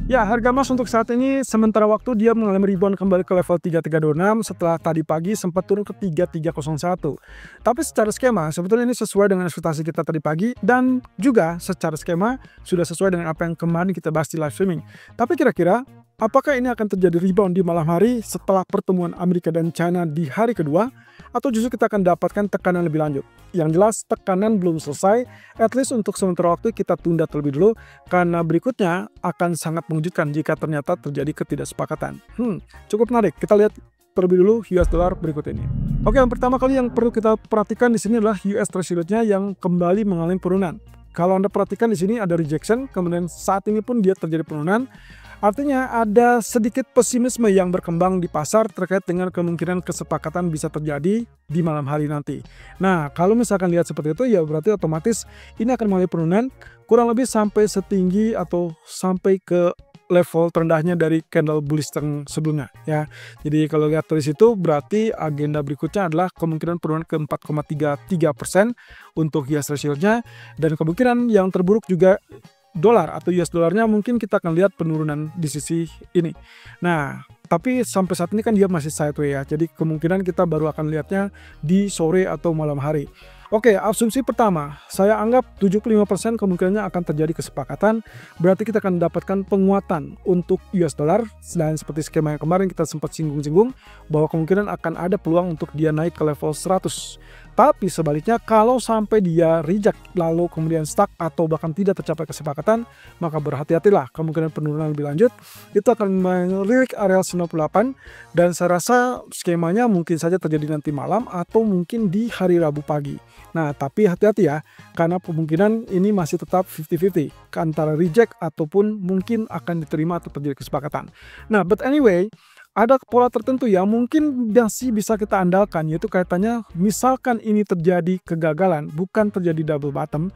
Ya, harga emas untuk saat ini sementara waktu dia mengalami rebound kembali ke level 3326 setelah tadi pagi sempat turun ke 3301. Tapi secara skema sebetulnya ini sesuai dengan ekspektasi kita tadi pagi dan juga secara skema sudah sesuai dengan apa yang kemarin kita bahas di live streaming. Tapi kira-kira apakah ini akan terjadi rebound di malam hari setelah pertemuan Amerika dan China di hari kedua? Atau justru kita akan dapatkan tekanan lebih lanjut? Yang jelas tekanan belum selesai, at least untuk sementara waktu kita tunda terlebih dulu, karena berikutnya akan sangat mengejutkan jika ternyata terjadi ketidaksepakatan. Cukup menarik, kita lihat terlebih dulu US dollar berikut ini. Oke, yang pertama kali yang perlu kita perhatikan di sini adalah US Treasury nya yang kembali mengalami penurunan. Kalau Anda perhatikan di sini ada rejection, kemudian saat ini pun dia terjadi penurunan. Artinya ada sedikit pesimisme yang berkembang di pasar terkait dengan kemungkinan kesepakatan bisa terjadi di malam hari nanti. Nah, kalau misalkan lihat seperti itu ya berarti otomatis ini akan mengalami penurunan kurang lebih sampai setinggi atau sampai ke level terendahnya dari candle bullish yang sebelumnya ya. Jadi kalau lihat dari situ berarti agenda berikutnya adalah kemungkinan penurunan ke 4,33% untuk US Treasury-nya dan kemungkinan yang terburuk juga dolar atau US dolarnya mungkin kita akan lihat penurunan di sisi ini. Nah, tapi sampai saat ini kan dia masih sideways ya. Jadi kemungkinan kita baru akan lihatnya di sore atau malam hari. Oke, asumsi pertama, saya anggap 75% kemungkinannya akan terjadi kesepakatan, berarti kita akan mendapatkan penguatan untuk US dollar, dan seperti skema yang kemarin kita sempat singgung-singgung, bahwa kemungkinan akan ada peluang untuk dia naik ke level 100. Tapi sebaliknya, kalau sampai dia reject, lalu kemudian stuck atau bahkan tidak tercapai kesepakatan, maka berhati-hatilah kemungkinan penurunan lebih lanjut, itu akan melirik area 98, dan saya rasa skemanya mungkin saja terjadi nanti malam atau mungkin di hari Rabu pagi. Nah, tapi hati-hati ya, karena kemungkinan ini masih tetap 50-50 antara reject ataupun mungkin akan diterima atau terjadi kesepakatan. Nah, but anyway, ada pola tertentu yang mungkin masih bisa kita andalkan, yaitu kaitannya misalkan ini terjadi kegagalan, bukan terjadi double bottom,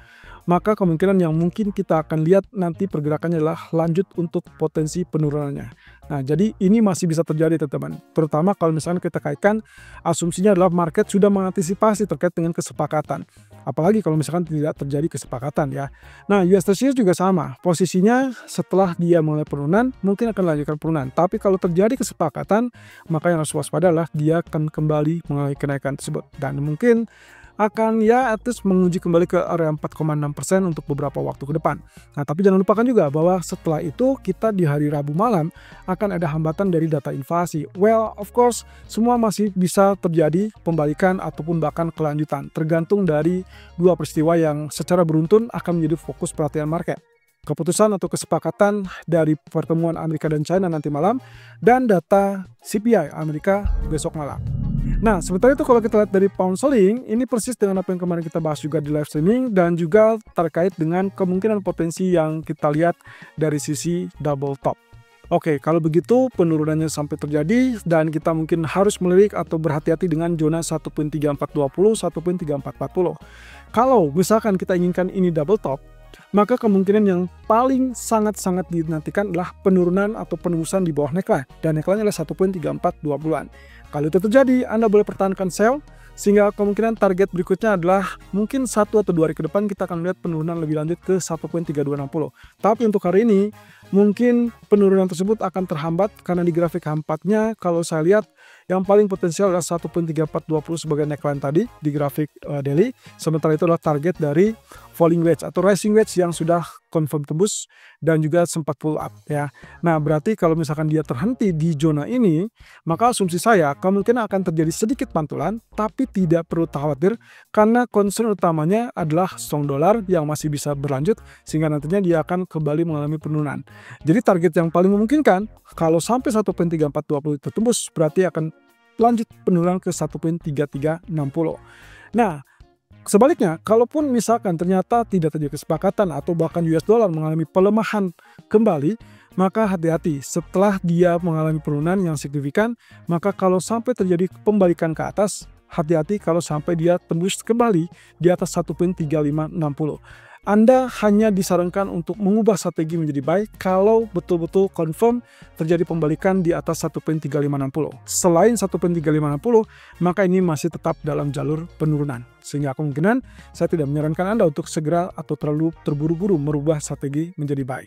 maka kemungkinan yang mungkin kita akan lihat nanti pergerakannya adalah lanjut untuk potensi penurunannya. Nah, jadi ini masih bisa terjadi teman-teman. Terutama kalau misalnya kita kaitkan asumsinya adalah market sudah mengantisipasi terkait dengan kesepakatan. Apalagi kalau misalkan tidak terjadi kesepakatan ya. Nah, US Treasury juga sama. Posisinya setelah dia mulai penurunan, mungkin akan lanjutkan penurunan. Tapi kalau terjadi kesepakatan, maka yang harus waspada adalah dia akan kembali mengalami kenaikan tersebut. Dan mungkin akan ya at least menguji kembali ke area 4,6% untuk beberapa waktu ke depan. Nah, tapi jangan lupakan juga bahwa setelah itu kita di hari Rabu malam akan ada hambatan dari data inflasi. Well, of course, semua masih bisa terjadi pembalikan ataupun bahkan kelanjutan, tergantung dari dua peristiwa yang secara beruntun akan menjadi fokus perhatian market. Keputusan atau kesepakatan dari pertemuan Amerika dan China nanti malam dan data CPI Amerika besok malam. Nah, sementara itu kalau kita lihat dari pound sterling, ini persis dengan apa yang kemarin kita bahas juga di live streaming dan juga terkait dengan kemungkinan potensi yang kita lihat dari sisi double top. Oke, kalau begitu penurunannya sampai terjadi dan kita mungkin harus melirik atau berhati-hati dengan zona 1.3420, 1.3440. Kalau misalkan kita inginkan ini double top, maka kemungkinan yang paling sangat-sangat dinantikan adalah penurunan atau penembusan di bawah neckline, dan neckline adalah 1.3420-an. Kalau itu terjadi, Anda boleh pertahankan sell, sehingga kemungkinan target berikutnya adalah mungkin 1 atau 2 hari ke depan kita akan melihat penurunan lebih lanjut ke 1.3260. Tapi untuk hari ini, mungkin penurunan tersebut akan terhambat karena di grafik H4-nya kalau saya lihat yang paling potensial adalah 1.3420 sebagai neckline tadi di grafik daily. Sementara itu adalah target dari falling wedge atau rising wedge yang sudah confirm tembus dan juga sempat pull up ya. Nah, berarti kalau misalkan dia terhenti di zona ini, maka asumsi saya kemungkinan akan terjadi sedikit pantulan, tapi tidak perlu khawatir karena concern utamanya adalah strong dollar yang masih bisa berlanjut sehingga nantinya dia akan kembali mengalami penurunan. Jadi target yang paling memungkinkan kalau sampai 1.3420 tertembus berarti akan lanjut penurunan ke 1.3360. Nah, sebaliknya, kalaupun misalkan ternyata tidak terjadi kesepakatan atau bahkan US dollar mengalami pelemahan kembali, maka hati-hati setelah dia mengalami penurunan yang signifikan, maka kalau sampai terjadi pembalikan ke atas, hati-hati kalau sampai dia tembus kembali di atas 1.3560. Anda hanya disarankan untuk mengubah strategi menjadi buy kalau betul-betul confirm terjadi pembalikan di atas 1.3560. Selain 1.3560, maka ini masih tetap dalam jalur penurunan. Sehingga kemungkinan saya tidak menyarankan Anda untuk segera atau terlalu terburu-buru merubah strategi menjadi buy.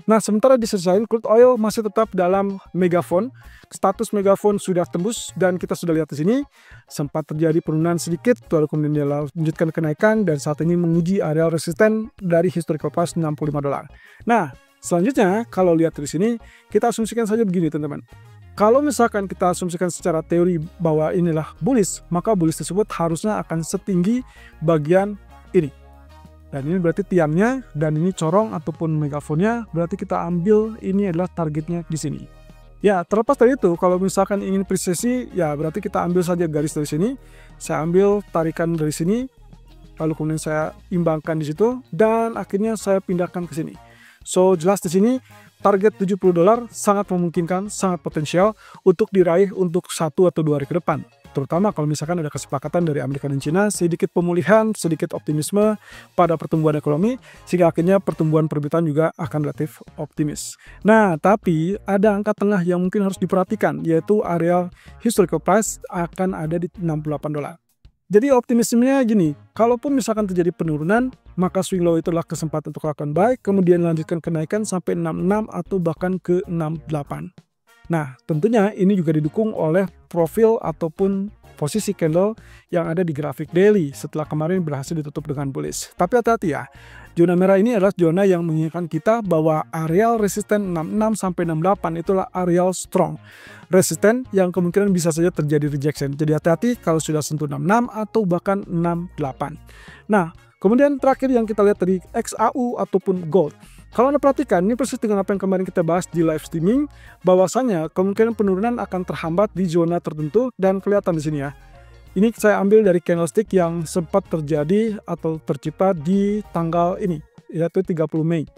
Nah, sementara di sisi lain crude oil masih tetap dalam megaphone. Status megaphone sudah tembus dan kita sudah lihat di sini sempat terjadi penurunan sedikit, lalu kemudian dia lanjutkan kenaikan dan saat ini menguji area resisten dari historical price $65. Nah, selanjutnya kalau lihat di sini kita asumsikan saja begini, teman-teman. Kalau misalkan kita asumsikan secara teori bahwa inilah bullish, maka bullish tersebut harusnya akan setinggi bagian ini. Dan ini berarti tiannya, dan ini corong ataupun megafonnya, berarti kita ambil ini adalah targetnya di sini. Ya, terlepas dari itu, kalau misalkan ingin presisi, ya berarti kita ambil saja garis dari sini. Saya ambil tarikan dari sini, lalu kemudian saya imbangkan di situ, dan akhirnya saya pindahkan ke sini. So, jelas di sini target $70 sangat memungkinkan, sangat potensial untuk diraih untuk 1 atau 2 hari ke depan. Terutama kalau misalkan ada kesepakatan dari Amerika dan Cina, sedikit pemulihan, sedikit optimisme pada pertumbuhan ekonomi, sehingga akhirnya pertumbuhan permintaan juga akan relatif optimis. Nah, tapi ada angka tengah yang mungkin harus diperhatikan, yaitu area historical price akan ada di $68. Jadi optimismenya gini, kalaupun misalkan terjadi penurunan, maka swing low itu adalah kesempatan untuk lakukan buy, kemudian lanjutkan kenaikan sampai 66 atau bahkan ke 68. Nah, tentunya ini juga didukung oleh profil ataupun posisi candle yang ada di grafik daily setelah kemarin berhasil ditutup dengan bullish. Tapi hati-hati ya, zona merah ini adalah zona yang mengingatkan kita bahwa areal resisten 66 sampai 68 itulah areal strong. Resisten yang kemungkinan bisa saja terjadi rejection. Jadi hati-hati kalau sudah sentuh 66 atau bahkan 68. Nah, kemudian terakhir yang kita lihat dari XAU ataupun gold. Kalau Anda perhatikan, ini persis dengan apa yang kemarin kita bahas di live streaming, bahwasanya kemungkinan penurunan akan terhambat di zona tertentu dan kelihatan di sini ya. Ini saya ambil dari candlestick yang sempat terjadi atau tercipta di tanggal ini, yaitu 30 Mei.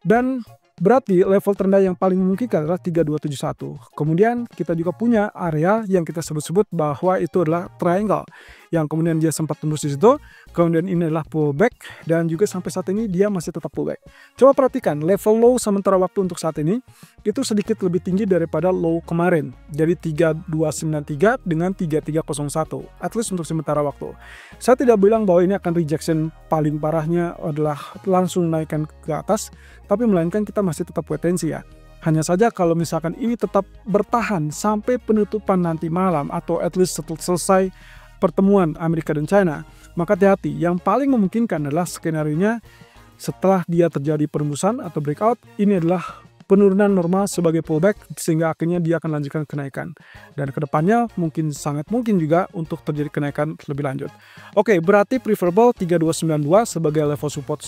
Dan berarti level terendah yang paling memungkinkan adalah 3271. Kemudian kita juga punya area yang kita sebut-sebut bahwa itu adalah triangle, yang kemudian dia sempat tembus di situ. Kemudian ini adalah pullback dan juga sampai saat ini dia masih tetap pullback. Coba perhatikan level low sementara waktu untuk saat ini itu sedikit lebih tinggi daripada low kemarin. Jadi 3293 dengan 3301. At least untuk sementara waktu. Saya tidak bilang bahwa ini akan rejection paling parahnya adalah langsung naikkan ke atas, tapi melainkan kita masih tetap potensi ya. Hanya saja kalau misalkan ini tetap bertahan sampai penutupan nanti malam atau at least setelah selesai pertemuan Amerika dan China, maka hati-hati. Yang paling memungkinkan adalah skenario-nya setelah dia terjadi perembusan atau breakout, ini adalah penurunan normal sebagai pullback sehingga akhirnya dia akan lanjutkan kenaikan. Dan kedepannya mungkin sangat mungkin juga untuk terjadi kenaikan lebih lanjut. Oke, berarti preferable 3292 sebagai level support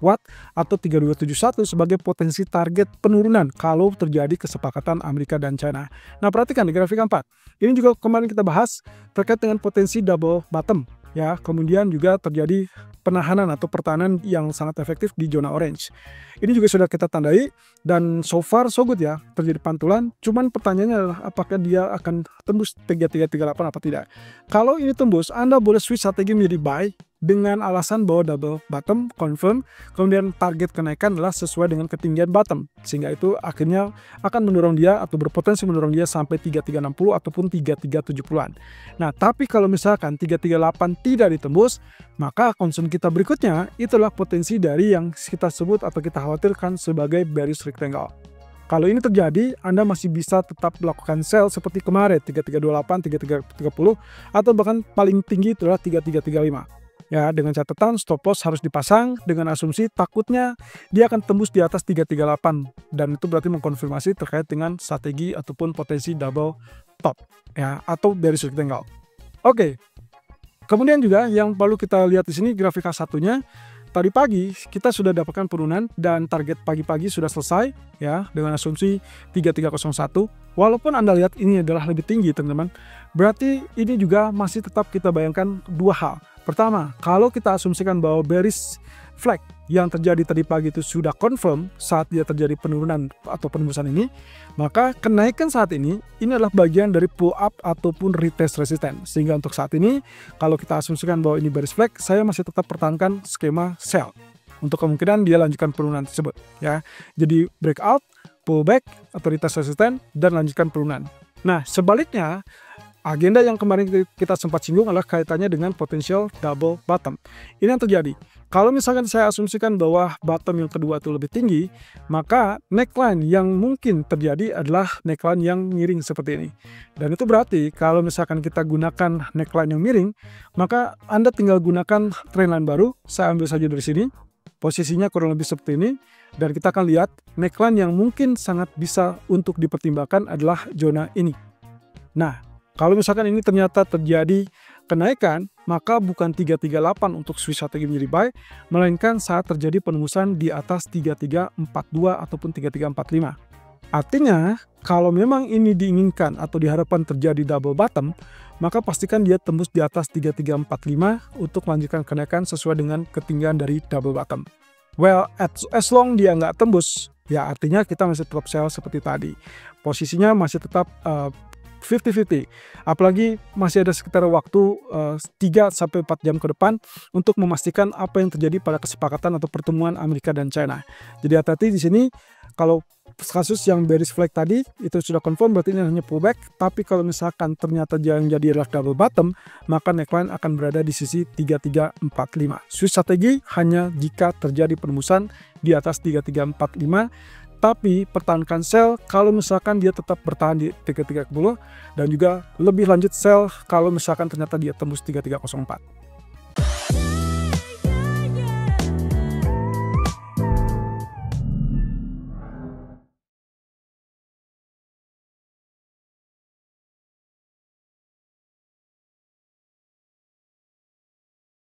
kuat atau 3271 sebagai potensi target penurunan kalau terjadi kesepakatan Amerika dan China. Nah, perhatikan di grafik 4. Ini juga kemarin kita bahas terkait dengan potensi double bottom. Ya, kemudian juga terjadi penahanan atau pertahanan yang sangat efektif di zona orange. Ini juga sudah kita tandai dan so far so good ya, terjadi pantulan. Cuman pertanyaannya adalah apakah dia akan tembus 3338 apa tidak. Kalau ini tembus, Anda boleh switch strategi menjadi buy dengan alasan bahwa double bottom confirm, kemudian target kenaikan adalah sesuai dengan ketinggian bottom, sehingga itu akhirnya akan mendorong dia atau berpotensi mendorong dia sampai 3360 ataupun 3370-an. Nah, tapi kalau misalkan 338 tidak ditembus, maka concern kita berikutnya itulah potensi dari yang kita sebut atau kita khawatirkan sebagai bearish rectangle. Kalau ini terjadi, Anda masih bisa tetap melakukan sell seperti kemarin 3328, 3330 atau bahkan paling tinggi itulah 3335. Ya, dengan catatan stop loss harus dipasang dengan asumsi takutnya dia akan tembus di atas 338 dan itu berarti mengkonfirmasi terkait dengan strategi ataupun potensi double top ya atau bearish rectangle. Oke. Kemudian juga yang perlu kita lihat di sini grafik H1-nya. Tadi pagi kita sudah dapatkan penurunan dan target pagi-pagi sudah selesai ya dengan asumsi 3301. Walaupun Anda lihat ini adalah lebih tinggi teman-teman, berarti ini juga masih tetap kita bayangkan dua hal. Pertama, kalau kita asumsikan bahwa bearish flag yang terjadi tadi pagi itu sudah confirm saat dia terjadi penurunan atau penembusan ini, maka kenaikan saat ini adalah bagian dari pull up ataupun retest resisten. Sehingga untuk saat ini, kalau kita asumsikan bahwa ini bearish flag, saya masih tetap pertahankan skema sell. Untuk kemungkinan dia lanjutkan penurunan tersebut. Ya, jadi breakout, pullback atau retest resisten, dan lanjutkan penurunan. Nah, sebaliknya, agenda yang kemarin kita sempat singgung adalah kaitannya dengan potential double bottom. Ini yang terjadi. Kalau misalkan saya asumsikan bahwa bottom yang kedua itu lebih tinggi, maka neckline yang mungkin terjadi adalah neckline yang miring seperti ini. Dan itu berarti kalau misalkan kita gunakan neckline yang miring, maka Anda tinggal gunakan trendline baru. Saya ambil saja dari sini. Posisinya kurang lebih seperti ini. Dan kita akan lihat neckline yang mungkin sangat bisa untuk dipertimbangkan adalah zona ini. Nah, kalau misalkan ini ternyata terjadi kenaikan, maka bukan 338 untuk switch strategi menjadi buy, melainkan saat terjadi penembusan di atas 3342 ataupun 3345. Artinya, kalau memang ini diinginkan atau diharapkan terjadi double bottom, maka pastikan dia tembus di atas 3345 untuk melanjutkan kenaikan sesuai dengan ketinggian dari double bottom. Well, as long dia nggak tembus, ya artinya kita masih tetap sell seperti tadi. Posisinya masih tetap 50-50, apalagi masih ada sekitar waktu 3-4 jam ke depan untuk memastikan apa yang terjadi pada kesepakatan atau pertemuan Amerika dan China. Jadi hati-hati di sini, kalau kasus yang bearish flag tadi itu sudah confirm, berarti ini hanya pullback. Tapi kalau misalkan ternyata yang jadi adalah double bottom, maka neckline akan berada di sisi 3345. Switch strategi hanya jika terjadi penembusan di atas 3345. Tapi pertahankan sell kalau misalkan dia tetap bertahan di 3310, dan juga lebih lanjut sell kalau misalkan ternyata dia tembus 3304.